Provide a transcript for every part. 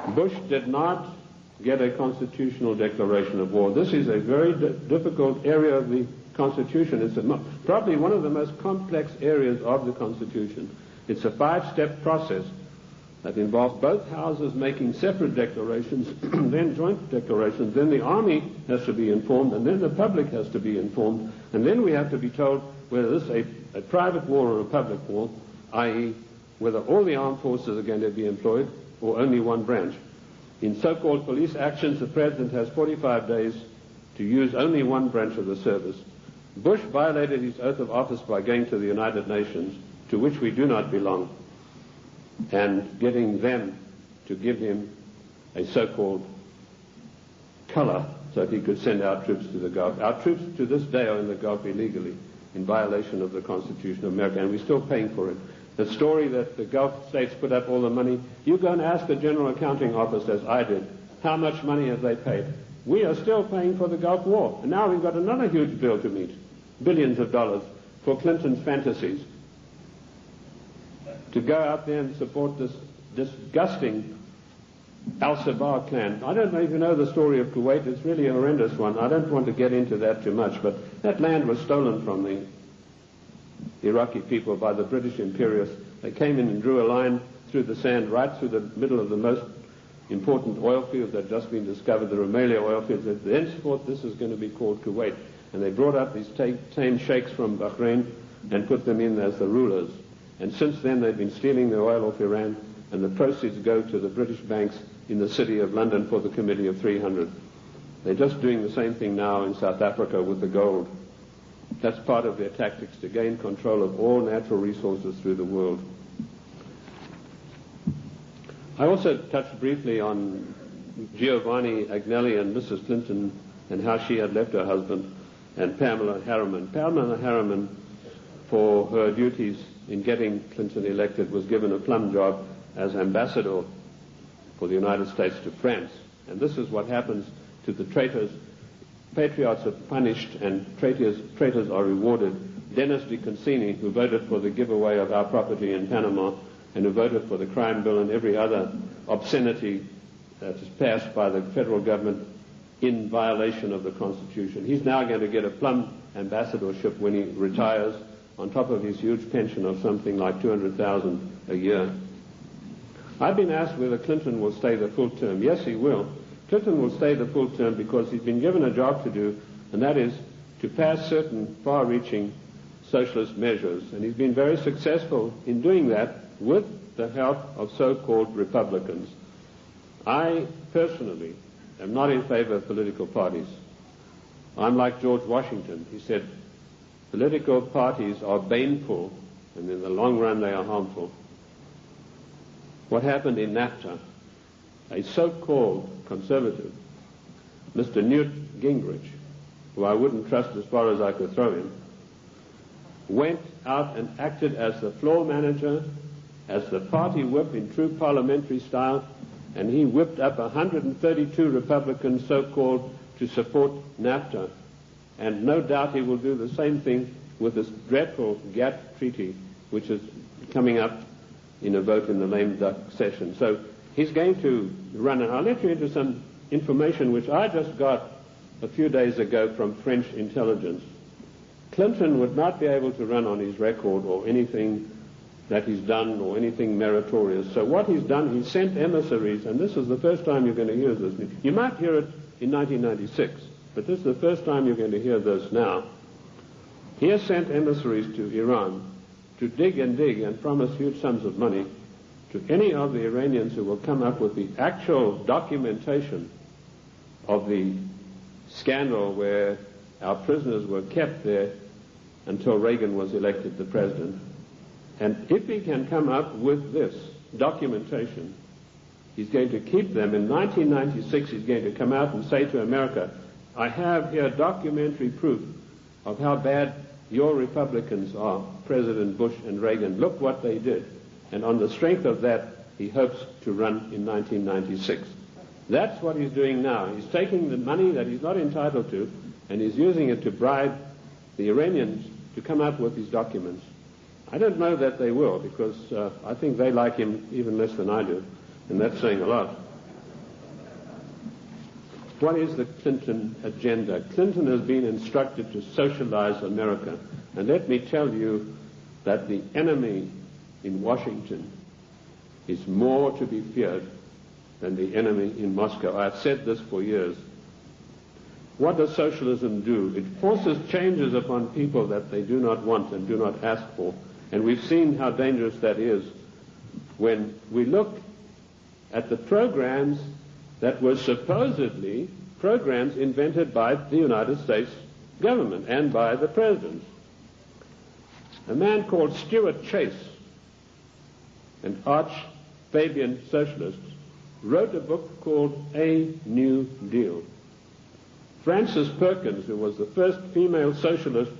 Bush did not get a constitutional declaration of war. This is a very difficult area of the Constitution. It's probably one of the most complex areas of the Constitution. It's a 5-step process that involves both houses making separate declarations, then joint declarations, then the army has to be informed, and then the public has to be informed, and then we have to be told whether this is a private war or a public war, i.e. whether all the armed forces are going to be employed or only one branch. In so-called police actions, the President has 45 days to use only one branch of the service. Bush violated his oath of office by going to the United Nations, to which we do not belong, and getting them to give him a so-called color so that he could send our troops to the Gulf. Our troops to this day are in the Gulf illegally, in violation of the Constitution of America, and we're still paying for it. The story that the Gulf states put up all the money, you go and ask the General Accounting Office, as I did, how much money have they paid? We are still paying for the Gulf War, and now we've got another huge bill to meet, billions of dollars, for Clinton's fantasies, to go out there and support this disgusting Al-Shabaab clan. I don't know if you know the story of Kuwait. It's really a horrendous one. I don't want to get into that too much, but that land was stolen from the Iraqi people by the British imperialists. They came in and drew a line through the sand right through the middle of the most important oil fields that had just been discovered, the Rumelia oil fields. Thenceforth, this is going to be called Kuwait. And they brought up these tame sheikhs from Bahrain and put them in as the rulers. And since then, they've been stealing the oil off Iran, and the proceeds go to the British banks in the city of London for the Committee of 300. They're just doing the same thing now in South Africa with the gold. That's part of their tactics to gain control of all natural resources through the world. I also touched briefly on Giovanni Agnelli and Mrs. Clinton and how she had left her husband, and Pamela Harriman. Pamela Harriman, for her duties in getting Clinton elected, was given a plum job as ambassador for the United States to France. And this is what happens to the traitors. Patriots are punished and traitors are rewarded. Dennis DeConcini, who voted for the giveaway of our property in Panama and who voted for the crime bill and every other obscenity that is passed by the federal government in violation of the Constitution, he's now going to get a plum ambassadorship when he retires, on top of his huge pension of something like $200,000 a year. I've been asked whether Clinton will stay the full term. Yes, he will. Clinton will stay the full term because he's been given a job to do, and that is to pass certain far-reaching socialist measures. And he's been very successful in doing that with the help of so-called Republicans. I personally am not in favor of political parties. I'm like George Washington. He said, political parties are baneful, and in the long run they are harmful. What happened in NAFTA, a so-called conservative, Mr. Newt Gingrich, who I wouldn't trust as far as I could throw him, went out and acted as the floor manager, as the party whip in true parliamentary style, and he whipped up 132 Republicans, so-called, to support NAFTA. And no doubt he will do the same thing with this dreadful GATT treaty, which is coming up in a vote in the lame duck session. So he's going to run, and I'll let you into some information which I just got a few days ago from French intelligence. Clinton would not be able to run on his record or anything that he's done or anything meritorious. So what he's done, he sent emissaries, and this is the first time you're going to hear this. You might hear it in 1996, but this is the first time you're going to hear this now. He has sent emissaries to Iran to dig and promise huge sums of money to any of the Iranians who will come up with the actual documentation of the scandal where our prisoners were kept there until Reagan was elected the president. And if he can come up with this documentation, he's going to keep them. In 1996, he's going to come out and say to America, I have here documentary proof of how bad your Republicans are, President Bush and Reagan. Look what they did. And on the strength of that, he hopes to run in 1996. That's what he's doing now. He's taking the money that he's not entitled to, and he's using it to bribe the Iranians to come up with these documents. I don't know that they will, because I think they like him even less than I do, and that's saying a lot. What is the Clinton agenda? Clinton has been instructed to socialize America. And let me tell you that the enemy in Washington is more to be feared than the enemy in Moscow. I've said this for years. What does socialism do? It forces changes upon people that they do not want and do not ask for. And we've seen how dangerous that is when we look at the programs that were supposedly programs invented by the United States government and by the president. A man called Stuart Chase, an arch-Fabian socialist, wrote a book called A New Deal. Frances Perkins, who was the first female socialist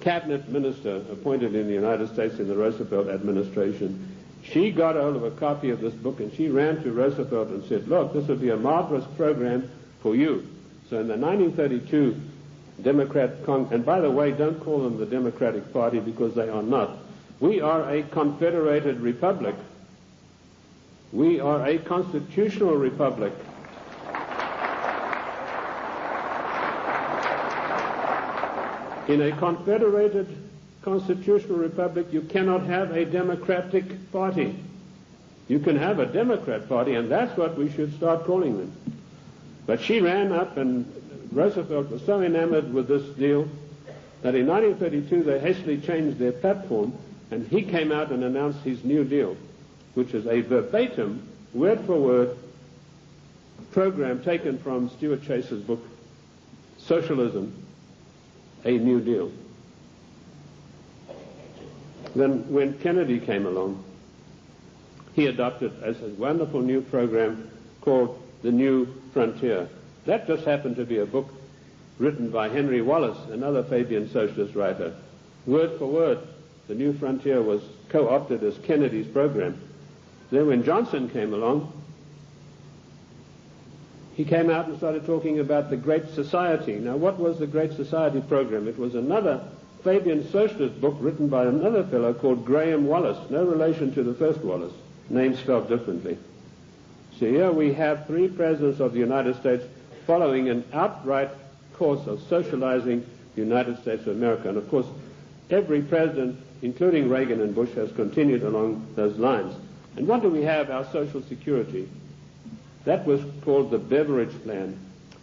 cabinet minister appointed in the United States in the Roosevelt administration, she got hold of a copy of this book and she ran to Roosevelt and said, look, this would be a marvelous program for you. So in the 1932 Democrat and by the way, don't call them the Democratic Party because they are not. We are a confederated republic. We are a constitutional republic. In a confederated constitutional republic, you cannot have a Democratic Party. You can have a Democrat Party, and that's what we should start calling them. But she ran up, and Roosevelt was so enamored with this deal that in 1932 they hastily changed their platform, and he came out and announced his New Deal, which is a verbatim, word-for-word program taken from Stuart Chase's book, Socialism, A New Deal. Then when Kennedy came along, he adopted as a wonderful new program called The New Frontier. That just happened to be a book written by Henry Wallace, another Fabian socialist writer. Word for word, The New Frontier was co-opted as Kennedy's program. Then when Johnson came along, he came out and started talking about the Great Society. Now, what was the Great Society program? It was another Fabian socialist book written by another fellow called Graham Wallace, no relation to the first Wallace, names spelled differently. So here we have three presidents of the United States following an outright course of socializing the United States of America. And of course, every president, including Reagan and Bush, has continued along those lines. And what do we have? Our Social Security. That was called the Beveridge Plan.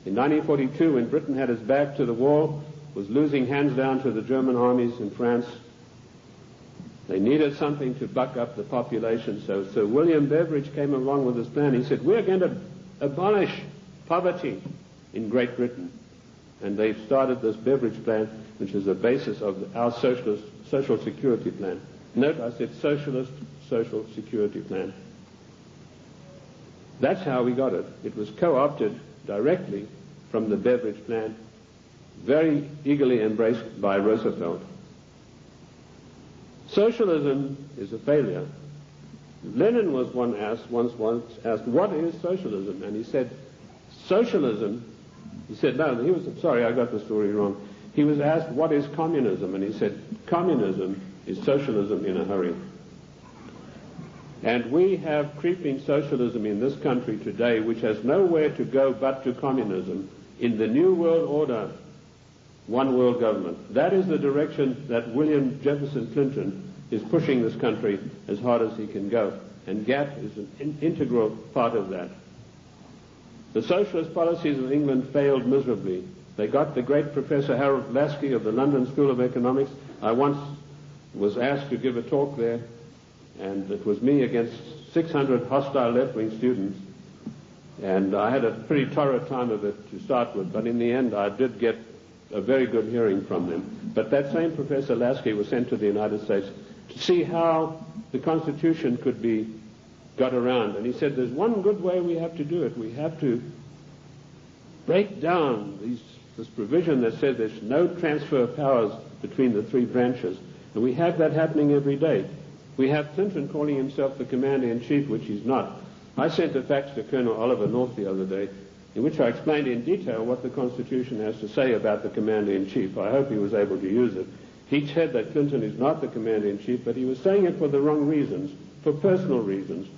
In 1942, when Britain had its back to the wall, was losing hands down to the German armies in France, they needed something to buck up the population. So Sir William Beveridge came along with this plan. He said, we're going to abolish poverty in Great Britain. And they started this Beveridge Plan, which is the basis of our socialist Social Security Plan. Note, I said socialist Social Security Plan. That's how we got it. It was co-opted directly from the Beveridge Plan, very eagerly embraced by Roosevelt. Socialism is a failure. Lenin was once asked, what is socialism? And he said, socialism, he said, no, he was, sorry, I got the story wrong. He was asked, what is communism? And he said, communism is socialism in a hurry. And we have creeping socialism in this country today, which has nowhere to go but to communism. In the New World Order, one world government. That is the direction that William Jefferson Clinton is pushing this country as hard as he can go. And GATT is an integral part of that. The socialist policies of England failed miserably. They got the great Professor Harold Lasky of the London School of Economics. I once was asked to give a talk there, and it was me against 600 hostile left-wing students. And I had a pretty torrid time of it to start with, but in the end I did get a very good hearing from them. But that same Professor Lasky was sent to the United States to see how the Constitution could be got around. And he said, there's one good way we have to do it. We have to break down this provision that says there's no transfer of powers between the three branches. And we have that happening every day. We have Clinton calling himself the Commander-in-Chief, which he's not. I sent a fax to Colonel Oliver North the other day, in which I explained in detail what the Constitution has to say about the Commander-in-Chief. I hope he was able to use it. He said that Clinton is not the Commander-in-Chief, but he was saying it for the wrong reasons, for personal reasons.